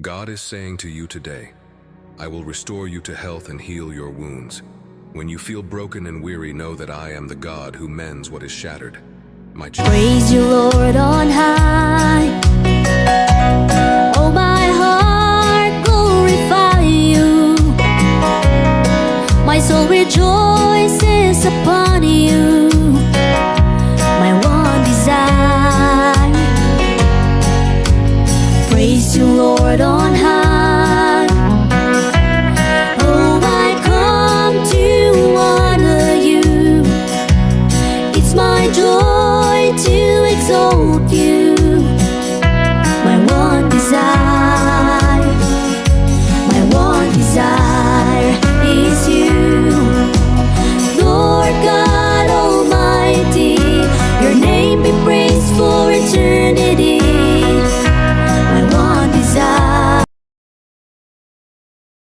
God is saying to you today, I will restore you to health and heal your wounds. When you feel broken and weary, know that I am the God who mends what is shattered. My child. Praise you, Lord, on high. Oh, my heart glorify you. My soul rejoices upon